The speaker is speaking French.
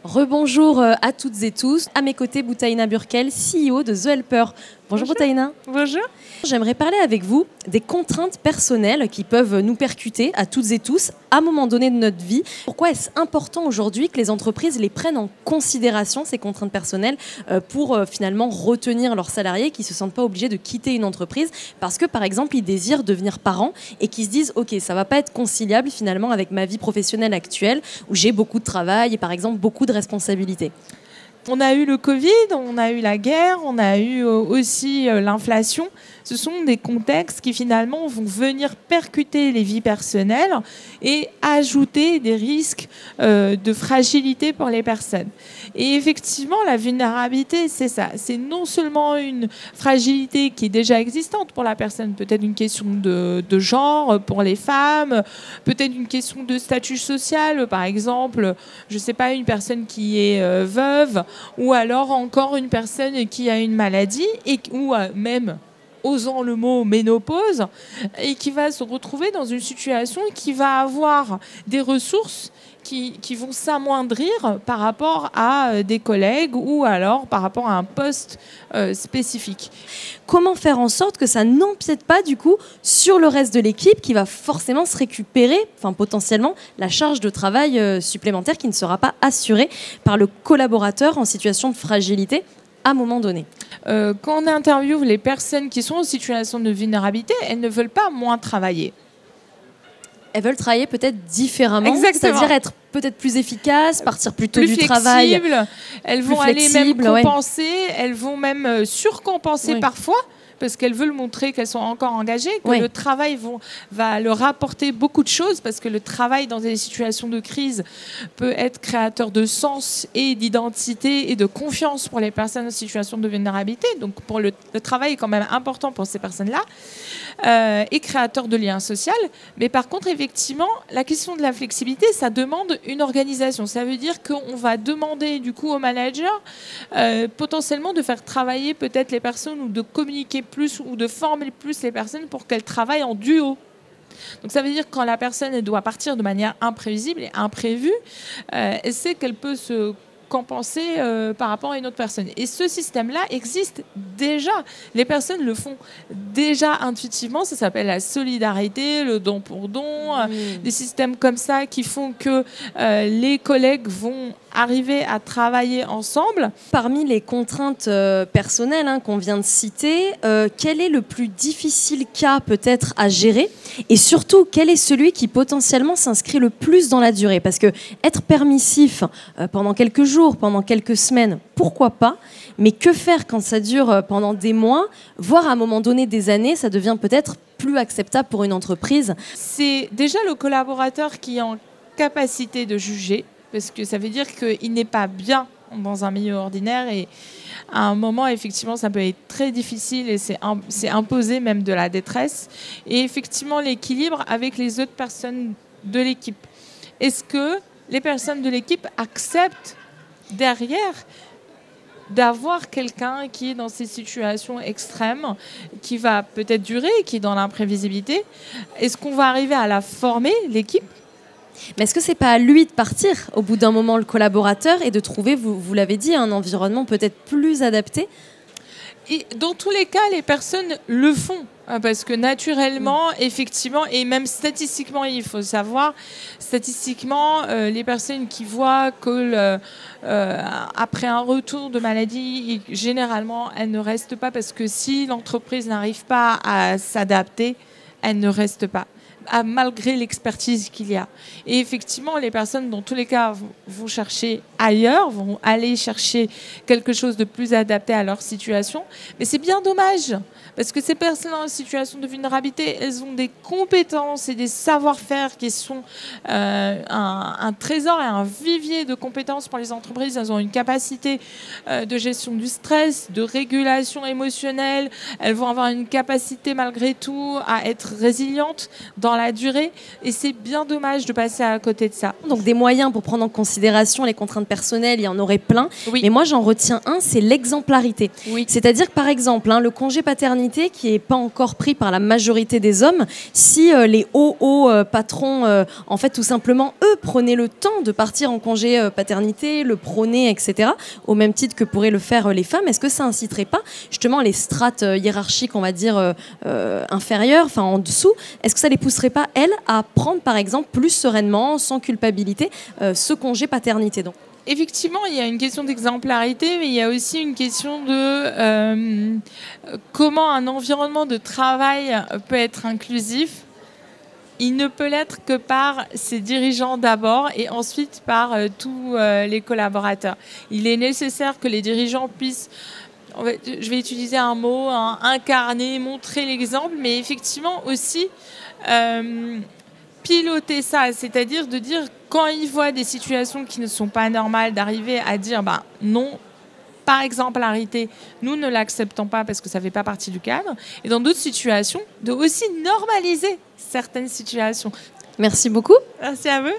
Rebonjour à toutes et tous. À mes côtés, Boutaïna Burkel, CEO de The Helper. Bonjour Boutaïna. Bonjour. J'aimerais parler avec vous des contraintes personnelles qui peuvent nous percuter à toutes et tous à un moment donné de notre vie. Pourquoi est-ce important aujourd'hui que les entreprises les prennent en considération, ces contraintes personnelles, pour finalement retenir leurs salariés qui ne se sentent pas obligés de quitter une entreprise parce que, par exemple, ils désirent devenir parents et qui se disent « Ok, ça ne va pas être conciliable finalement avec ma vie professionnelle actuelle où j'ai beaucoup de travail et par exemple beaucoup de responsabilités ». On a eu le Covid, on a eu la guerre, on a eu aussi l'inflation. Ce sont des contextes qui finalement vont venir percuter les vies personnelles et ajouter des risques de fragilité pour les personnes. Et effectivement, la vulnérabilité, c'est ça. C'est non seulement une fragilité qui est déjà existante pour la personne, peut-être une question de genre pour les femmes, peut-être une question de statut social, par exemple, je ne sais pas, une personne qui est veuve, ou alors encore une personne qui a une maladie, ou même, osant le mot ménopause, et qui va se retrouver dans une situation qui va avoir des ressources qui vont s'amoindrir par rapport à des collègues ou alors par rapport à un poste spécifique. Comment faire en sorte que ça n'empiète pas du coup sur le reste de l'équipe qui va forcément se récupérer, enfin potentiellement, la charge de travail supplémentaire qui ne sera pas assurée par le collaborateur en situation de fragilité à un moment donné. Quand on interviewe les personnes qui sont en situation de vulnérabilité, elles ne veulent pas moins travailler. Elles veulent travailler peut-être différemment, exactement, c'est-à-dire être peut-être plus efficace, partir plus tôt du travail. Elles vont aller même compenser, elles vont même surcompenser parfois, parce qu'elles veulent montrer qu'elles sont encore engagées, que le travail va leur apporter beaucoup de choses, parce que le travail dans des situations de crise peut être créateur de sens et d'identité et de confiance pour les personnes en situation de vulnérabilité. Donc pour le travail est quand même important pour ces personnes-là, et créateur de liens sociaux. Mais par contre, effectivement, la question de la flexibilité, ça demande une organisation. Ça veut dire qu'on va demander du coup au manager potentiellement de faire travailler peut-être les personnes ou de communiquer plus ou de former plus les personnes pour qu'elles travaillent en duo. Donc ça veut dire que quand la personne doit partir de manière imprévisible et imprévue, elle sait qu'elle peut se compenser par rapport à une autre personne. Et ce système-là existe déjà. Les personnes le font déjà intuitivement. Ça s'appelle la solidarité, le don pour don, des systèmes comme ça qui font que les collègues vont arriver à travailler ensemble. Parmi les contraintes personnelles qu'on vient de citer, quel est le plus difficile cas peut-être à gérer? Et surtout, quel est celui qui potentiellement s'inscrit le plus dans la durée? Parce que être permissif pendant quelques jours, pendant quelques semaines, pourquoi pas? Mais que faire quand ça dure pendant des mois, voire à un moment donné des années, ça devient peut-être plus acceptable pour une entreprise? C'est déjà le collaborateur qui est en capacité de juger, parce que ça veut dire qu'il n'est pas bien dans un milieu ordinaire et à un moment, effectivement, ça peut être très difficile et c'est imposer même de la détresse. Et effectivement, l'équilibre avec les autres personnes de l'équipe. Est-ce que les personnes de l'équipe acceptent derrière d'avoir quelqu'un qui est dans ces situations extrêmes, qui va peut-être durer, qui est dans l'imprévisibilité? Est-ce qu'on va arriver à la former, l'équipe? Mais est-ce que c'est pas à lui de partir au bout d'un moment, le collaborateur, et de trouver, vous l'avez dit, un environnement peut-être plus adapté? Et dans tous les cas, les personnes le font. Parce que naturellement, effectivement, et même statistiquement, il faut savoir, statistiquement, les personnes qui voient que après un retour de maladie, généralement, elles ne restent pas, parce que si l'entreprise n'arrive pas à s'adapter, elles ne restent pas, malgré l'expertise qu'il y a. Et effectivement, les personnes, dans tous les cas, vont chercher ailleurs, vont aller chercher quelque chose de plus adapté à leur situation. Mais c'est bien dommage, parce que ces personnes en situation de vulnérabilité, elles ont des compétences et des savoir-faire qui sont un trésor et un vivier de compétences pour les entreprises. Elles ont une capacité de gestion du stress, de régulation émotionnelle. Elles vont avoir une capacité, malgré tout, à être résilientes dans dans la durée et c'est bien dommage de passer à côté de ça. Donc des moyens pour prendre en considération les contraintes personnelles, il y en aurait plein. Oui. Mais moi, j'en retiens un, c'est l'exemplarité. Oui. C'est-à-dire que, par exemple, le congé paternité qui n'est pas encore pris par la majorité des hommes, si les hauts patrons, en fait, tout simplement, eux, prenaient le temps de partir en congé paternité, le prôner, etc., au même titre que pourraient le faire les femmes, est-ce que ça inciterait pas justement les strates hiérarchiques, on va dire, inférieures, enfin en dessous, est-ce que ça les pousserait pas, elles, à prendre, par exemple, plus sereinement, sans culpabilité, ce congé paternité donc? Effectivement, il y a une question d'exemplarité, mais il y a aussi une question de comment un environnement de travail peut être inclusif. Il ne peut l'être que par ses dirigeants d'abord et ensuite par tous les collaborateurs. Il est nécessaire que les dirigeants puissent, je vais utiliser un mot, incarner, montrer l'exemple, mais effectivement aussi piloter ça, c'est-à-dire de dire quand ils voient des situations qui ne sont pas normales, d'arriver à dire non, par exemplarité, nous ne l'acceptons pas parce que ça ne fait pas partie du cadre. Et dans d'autres situations, de aussi normaliser certaines situations. Merci beaucoup. Merci à vous.